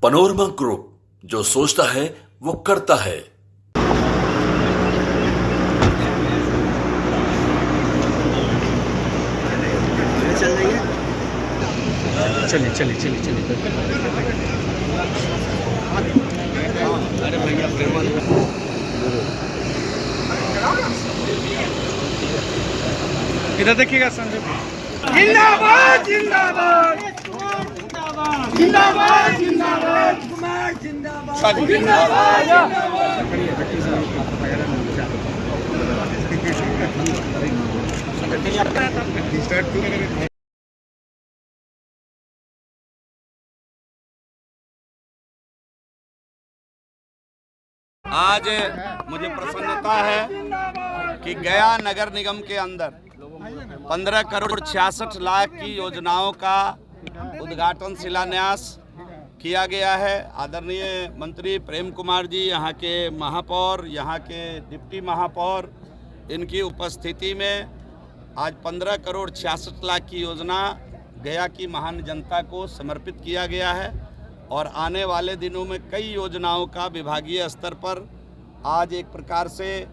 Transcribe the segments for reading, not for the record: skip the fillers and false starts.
Panorama group, जो सोचता है वो करता है। चलिए चलिए चलिए चलिए। अरे भैया इधर देखिएगा संजय। जिंदाबाद जिंदाबाद जिंदाबाद जिंदाबाद कुमार जिंदाबाद जिंदाबाद जिंदाबाद। आज मुझे प्रसन्नता है कि गया नगर निगम के अंदर 15 करोड़ 66 लाख की योजनाओं का उद्घाटन शिलान्यास किया गया है। आदरणीय मंत्री प्रेम कुमार जी, यहाँ के महापौर, यहाँ के डिप्टी महापौर, इनकी उपस्थिति में आज 15 करोड़ 66 लाख की योजना गया की महान जनता को समर्पित किया गया है। और आने वाले दिनों में कई योजनाओं का विभागीय स्तर पर आज एक प्रकार से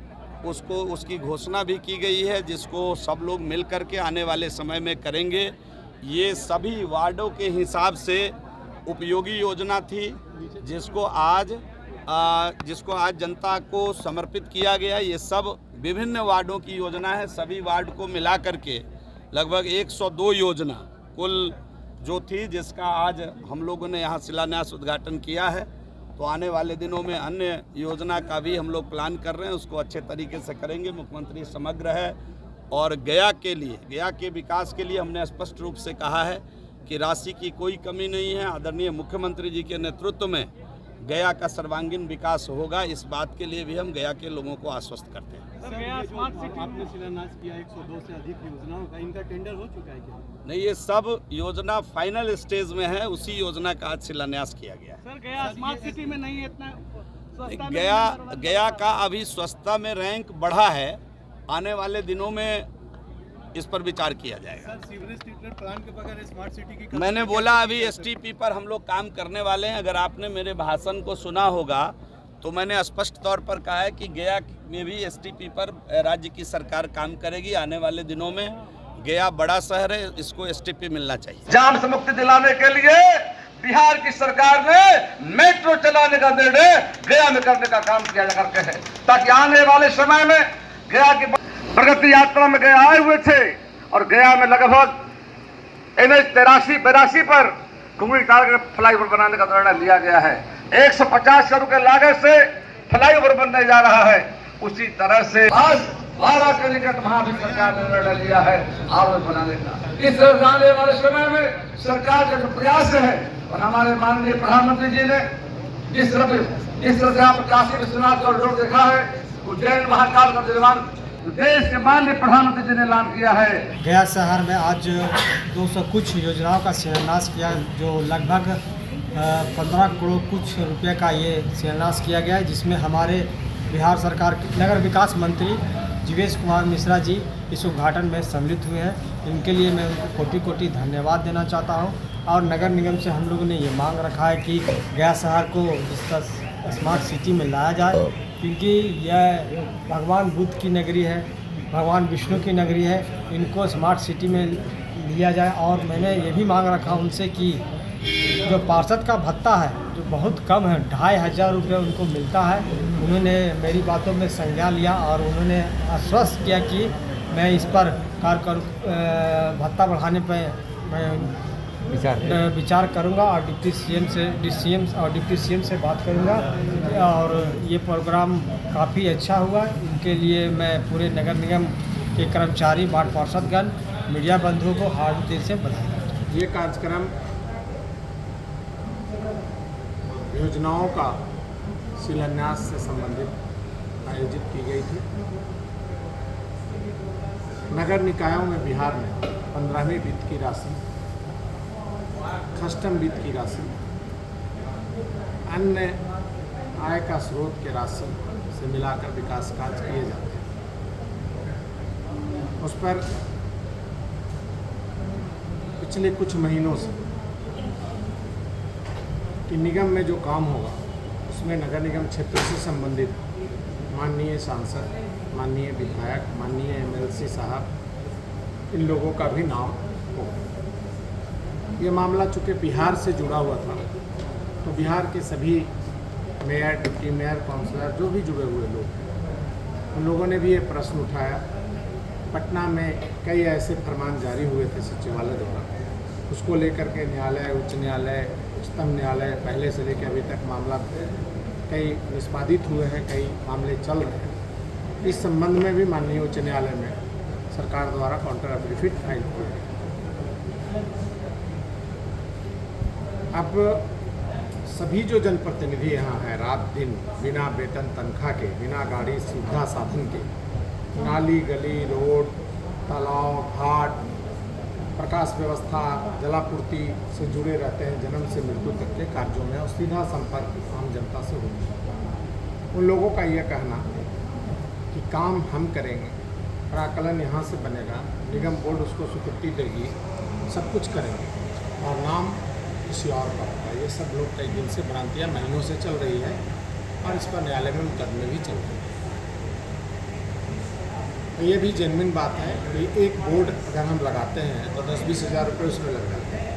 उसकी घोषणा भी की गई है, जिसको सब लोग मिल कर के आने वाले समय में करेंगे। ये सभी वार्डों के हिसाब से उपयोगी योजना थी, जिसको आज जनता को समर्पित किया गया। ये सब विभिन्न वार्डों की योजना है। सभी वार्ड को मिला करके लगभग 102 योजना कुल जो थी, जिसका आज हम लोगों ने यहाँ शिलान्यास उद्घाटन किया है। तो आने वाले दिनों में अन्य योजना का भी हम लोग प्लान कर रहे हैं, उसको अच्छे तरीके से करेंगे। मुख्यमंत्री समग्र है और गया के लिए, गया के विकास के लिए हमने स्पष्ट रूप से कहा है कि राशि की कोई कमी नहीं है। आदरणीय मुख्यमंत्री जी के नेतृत्व में गया का सर्वांगीण विकास होगा, इस बात के लिए भी हम गया के लोगों को आश्वस्त करते हैं। सर, गया स्मार्ट सिटी आपने शिलान्यास किया 102 से अधिक योजनाओं का, इनका टेंडर हो चुका है क्या? नहीं, ये सब योजना फाइनल स्टेज में है, उसी योजना का आज शिलान्यास किया गया है। सर, गया स्मार्ट सिटी में नहीं है इतना सस्ता में गया का अभी स्वच्छता में रैंक बढ़ा है। आने वाले दिनों में इस पर विचार किया जाएगा। सर, सीवरेज ट्रीटमेंट प्लांट के बगैर स्मार्ट सिटी की मैंने बोला अभी एसटीपी पर हम लोग काम करने वाले हैं। अगर आपने मेरे भाषण को सुना होगा तो मैंने स्पष्ट तौर पर कहा है कि गया में भी एसटीपी पर राज्य की सरकार काम करेगी। आने वाले दिनों में गया बड़ा शहर है, इसको एसटीपी मिलना चाहिए। जाम से मुक्ति दिलाने के लिए बिहार की सरकार ने मेट्रो चलाने का निर्णय गया में करने का काम किया जा करके है, ताकि आने वाले समय में गया की प्रगति यात्रा में गया आए हुए थे। और गया में लगभग NH 83-82 पर कुंगड़ी तार फ्लाईओवर बनाने का निर्णय लिया गया है। 150 करोड़ के लागत से फ्लाईओवर बनने जा रहा है। उसी तरह से आज 12 के निकट वहां भी सरकार ने निर्णय लिया है आरोप बनाने का। इस आने वाले समय में सरकार का जो प्रयास है, और हमारे माननीय प्रधानमंत्री जी ने जिस तरह से आप काशी विश्वनाथ कॉरिडोर देखा है, उज्जैन महाकाल का निर्माण देश के माननीय प्रधानमंत्री जी ने ऐलान किया है। गया शहर में आज 200 कुछ योजनाओं का शिलान्यास किया, जो लगभग 15 करोड़ कुछ रुपए का ये शिलान्यास किया गया है, जिसमें हमारे बिहार सरकार के नगर विकास मंत्री जीवेश कुमार मिश्रा जी इस उद्घाटन में सम्मिलित हुए हैं। इनके लिए मैं उनको कोटि कोटि धन्यवाद देना चाहता हूँ। और नगर निगम से हम लोगों ने ये मांग रखा है कि गया शहर को इसका स्मार्ट सिटी में लाया जाए, क्योंकि यह भगवान बुद्ध की नगरी है, भगवान विष्णु की नगरी है। इनको स्मार्ट सिटी में लिया जाए। और मैंने ये भी मांग रखा उनसे कि जो पार्षद का भत्ता है, जो बहुत कम है, 2500 रुपये उनको मिलता है, उन्होंने मेरी बातों में संज्ञान लिया और उन्होंने आश्वस्त किया कि मैं इस पर भत्ता बढ़ाने पर मैं विचार करूंगा और डिप्टी सीएम से बात करूंगा। और ये प्रोग्राम काफ़ी अच्छा हुआ। इनके लिए मैं पूरे नगर निगम के कर्मचारी, वार्ड पार्षदगण, मीडिया बंधुओं को हार्दिक दिल से बधाई। ये कार्यक्रम योजनाओं का शिलान्यास से संबंधित आयोजित की गई थी। नगर निकायों में बिहार में 15वीं वित्त की राशि, कस्टम वित्त की राशि, अन्य आय का स्रोत के राशि से मिलाकर विकास कार्य किए जाते हैं। उस पर पिछले कुछ महीनों से कि निगम में जो काम होगा उसमें नगर निगम क्षेत्र से संबंधित माननीय सांसद, माननीय विधायक, माननीय एमएलसी साहब, इन लोगों का भी नाम होगा। ये मामला चूँकि बिहार से जुड़ा हुआ था, तो बिहार के सभी मेयर, डिप्टी मेयर, काउंसलर, जो भी जुड़े हुए लोग हैं, उन लोगों ने भी ये प्रश्न उठाया। पटना में कई ऐसे फरमान जारी हुए थे सचिवालय द्वारा, उसको लेकर के न्यायालय, उच्च न्यायालय, उच्चतम न्यायालय पहले से लेकर अभी तक मामला कई निष्पादित हुए हैं, कई मामले चल रहे हैं। इस संबंध में भी माननीय उच्च न्यायालय में सरकार द्वारा काउंटर एफिडेविट फाइल किया गया। अब सभी जो जनप्रतिनिधि यहाँ हैं, रात दिन बिना वेतन तनख्वाह के, बिना गाड़ी सुविधा साधन के, नाली गली, रोड, तालाब, घाट, प्रकाश व्यवस्था, जलापूर्ति से जुड़े रहते हैं। जन्म से मृत्यु तक के कार्यों में और सीधा संपर्क आम जनता से होता है। उन लोगों का यह कहना कि काम हम करेंगे, प्राकलन यहाँ से बनेगा, निगम बोर्ड उसको स्वीकृति देगी, सब कुछ करेंगे और नाम किसी और का होगा। ये सब लोग कई दिन से भ्रांतियाँ महीनों से चल रही है और इस पर न्यायालय में मुकदमे भी चल रहे हैं। तो ये भी जेन्युइन बात है कि एक बोर्ड अगर हम लगाते हैं तो 10-20 हज़ार रुपये उसमें लग जाते हैं,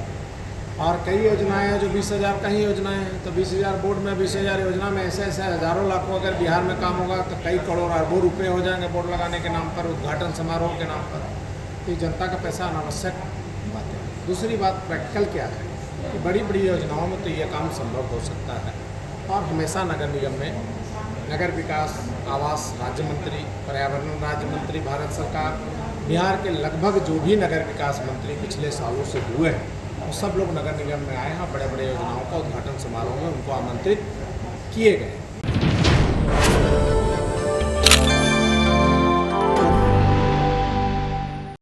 और कई योजनाएं हैं जो 20 हज़ार का ही योजनाएं हैं, तो 20 हज़ार बोर्ड में 20 हज़ार योजना में ऐसे ऐसे हज़ारों लाखों अगर बिहार में काम होगा तो कई करोड़ अरबों रुपये हो जाएंगे बोर्ड लगाने के नाम पर, उद्घाटन समारोह के नाम पर। तो जनता का पैसा अनावश्यक बात है। दूसरी बात प्रैक्टिकल क्या है कि बड़ी बड़ी योजनाओं में तो ये काम संभव हो सकता है, और हमेशा नगर निगम में नगर विकास, आवास राज्य मंत्री, पर्यावरण राज्य मंत्री, भारत सरकार, बिहार के लगभग जो भी नगर विकास मंत्री पिछले सालों से हुए हैं, वो सब लोग नगर निगम में आए हैं। बड़े बड़े योजनाओं का उद्घाटन समारोह में उनको आमंत्रित किए गए।